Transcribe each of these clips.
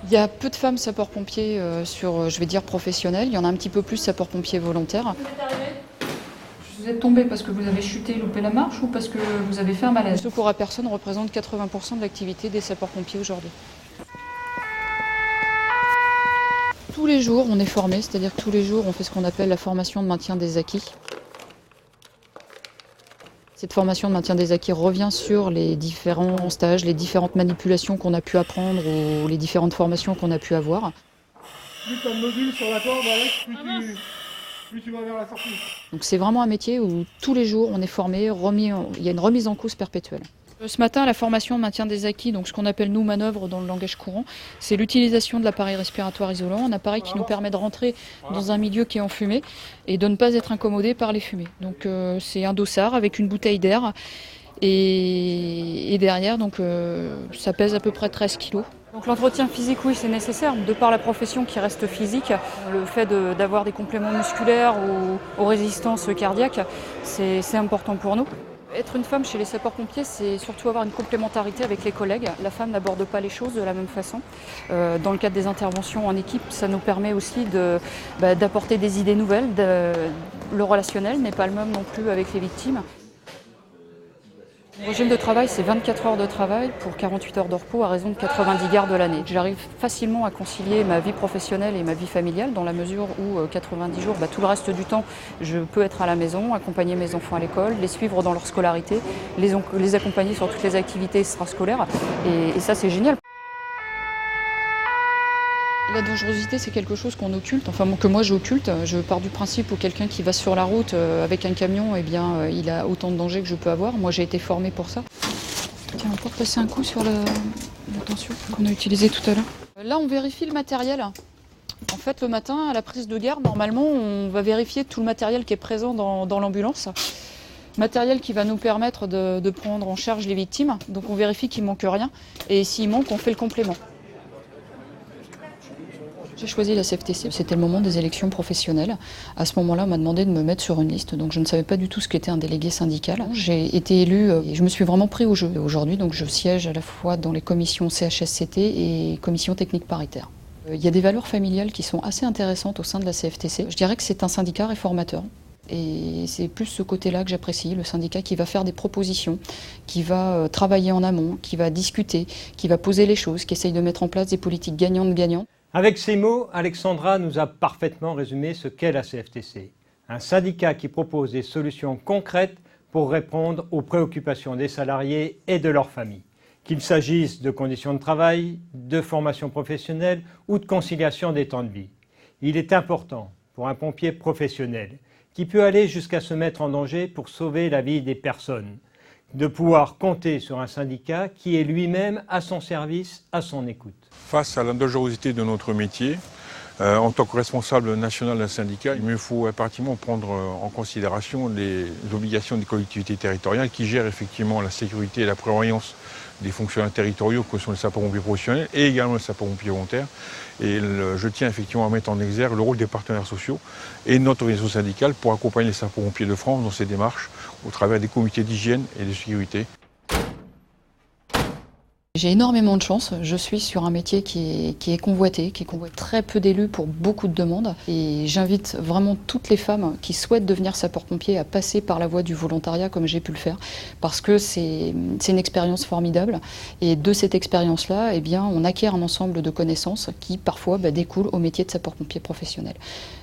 Il y a peu de femmes sapeurs-pompiers je vais dire, professionnelles. Il y en a un petit peu plus sapeurs-pompiers volontaires. Vous êtes tombé parce que vous avez chuté, loupé la marche ou parce que vous avez fait un malaise? Le secours à personne représente 80% de l'activité des sapeurs-pompiers aujourd'hui. Tous les jours, on est formé, c'est-à-dire que tous les jours, on fait ce qu'on appelle la formation de maintien des acquis. Cette formation de maintien des acquis revient sur les différents stages, les différentes manipulations qu'on a pu apprendre ou les différentes formations qu'on a pu avoir. Plus tu as de modules sur la corde, plus tu vas vers la sortie. Donc c'est vraiment un métier où tous les jours on est formé, il y a une remise en cause perpétuelle. Ce matin, la formation de maintien des acquis, donc ce qu'on appelle nous manœuvre dans le langage courant, c'est l'utilisation de l'appareil respiratoire isolant, un appareil qui nous permet de rentrer dans un milieu qui est enfumé et de ne pas être incommodé par les fumées. Donc c'est un dossard avec une bouteille d'air et derrière, donc ça pèse à peu près 13 kg. Donc l'entretien physique, oui, c'est nécessaire, de par la profession qui reste physique. Le fait d'avoir des compléments musculaires ou aux résistances cardiaques, c'est important pour nous. Être une femme chez les sapeurs-pompiers, c'est surtout avoir une complémentarité avec les collègues. La femme n'aborde pas les choses de la même façon. Dans le cadre des interventions en équipe, ça nous permet aussi d'apporter des idées nouvelles. Le relationnel n'est pas le même non plus avec les victimes. Le régime de travail, c'est 24 heures de travail pour 48 heures de repos à raison de 90 gardes de l'année. J'arrive facilement à concilier ma vie professionnelle et ma vie familiale dans la mesure où 90 jours, tout le reste du temps, je peux être à la maison, accompagner mes enfants à l'école, les suivre dans leur scolarité, les accompagner sur toutes les activités extrascolaires et ça c'est génial. La dangerosité, c'est quelque chose qu'on occulte, que moi j'occulte. Je pars du principe où quelqu'un qui va sur la route avec un camion, il a autant de danger que je peux avoir. Moi, j'ai été formée pour ça. Tiens, on peut repasser un coup sur la tension qu'on a utilisée tout à l'heure. Là, on vérifie le matériel. En fait, le matin, à la prise de garde, normalement, on va vérifier tout le matériel qui est présent dans l'ambulance. Matériel qui va nous permettre de prendre en charge les victimes. Donc, on vérifie qu'il ne manque rien. Et s'il manque, on fait le complément. J'ai choisi la CFTC, c'était le moment des élections professionnelles. À ce moment-là, on m'a demandé de me mettre sur une liste, donc je ne savais pas du tout ce qu'était un délégué syndical. J'ai été élue et je me suis vraiment pris au jeu. Aujourd'hui, donc, je siège à la fois dans les commissions CHSCT et commissions techniques paritaires. Il y a des valeurs familiales qui sont assez intéressantes au sein de la CFTC. Je dirais que c'est un syndicat réformateur. Et c'est plus ce côté-là que j'apprécie, le syndicat qui va faire des propositions, qui va travailler en amont, qui va discuter, qui va poser les choses, qui essaye de mettre en place des politiques gagnantes-gagnantes. Avec ces mots, Alexandra nous a parfaitement résumé ce qu'est la CFTC. Un syndicat qui propose des solutions concrètes pour répondre aux préoccupations des salariés et de leurs familles. Qu'il s'agisse de conditions de travail, de formation professionnelle ou de conciliation des temps de vie. Il est important pour un pompier professionnel qui peut aller jusqu'à se mettre en danger pour sauver la vie des personnes, de pouvoir compter sur un syndicat qui est lui-même à son service, à son écoute. Face à la dangerosité de notre métier, en tant que responsable national d'un syndicat, il me faut impérativement prendre en considération les obligations des collectivités territoriales qui gèrent effectivement la sécurité et la prévoyance des fonctionnaires territoriaux que sont les sapeurs-pompiers professionnels et également les sapeurs-pompiers volontaires. Et je tiens effectivement à mettre en exergue le rôle des partenaires sociaux et de notre organisation syndicale pour accompagner les sapeurs-pompiers de France dans ces démarches au travers des comités d'hygiène et de sécurité. J'ai énormément de chance, je suis sur un métier qui est convoité, très peu d'élus pour beaucoup de demandes et j'invite vraiment toutes les femmes qui souhaitent devenir sapeur-pompier à passer par la voie du volontariat comme j'ai pu le faire parce que c'est une expérience formidable et de cette expérience-là, on acquiert un ensemble de connaissances qui parfois découlent au métier de sapeur-pompier professionnel.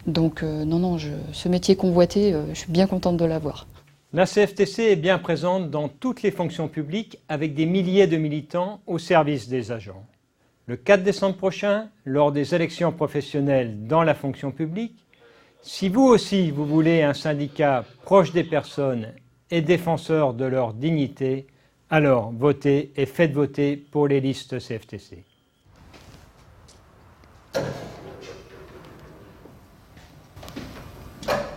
Donc ce métier convoité, je suis bien contente de l'avoir. La CFTC est bien présente dans toutes les fonctions publiques avec des milliers de militants au service des agents. Le 4 décembre prochain, lors des élections professionnelles dans la fonction publique, si vous aussi vous voulez un syndicat proche des personnes et défenseur de leur dignité, alors votez et faites voter pour les listes CFTC.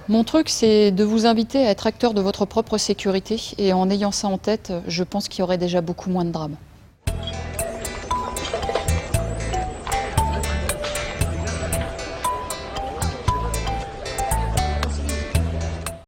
Mon truc, c'est de vous inviter à être acteur de votre propre sécurité et en ayant ça en tête, je pense qu'il y aurait déjà beaucoup moins de drames.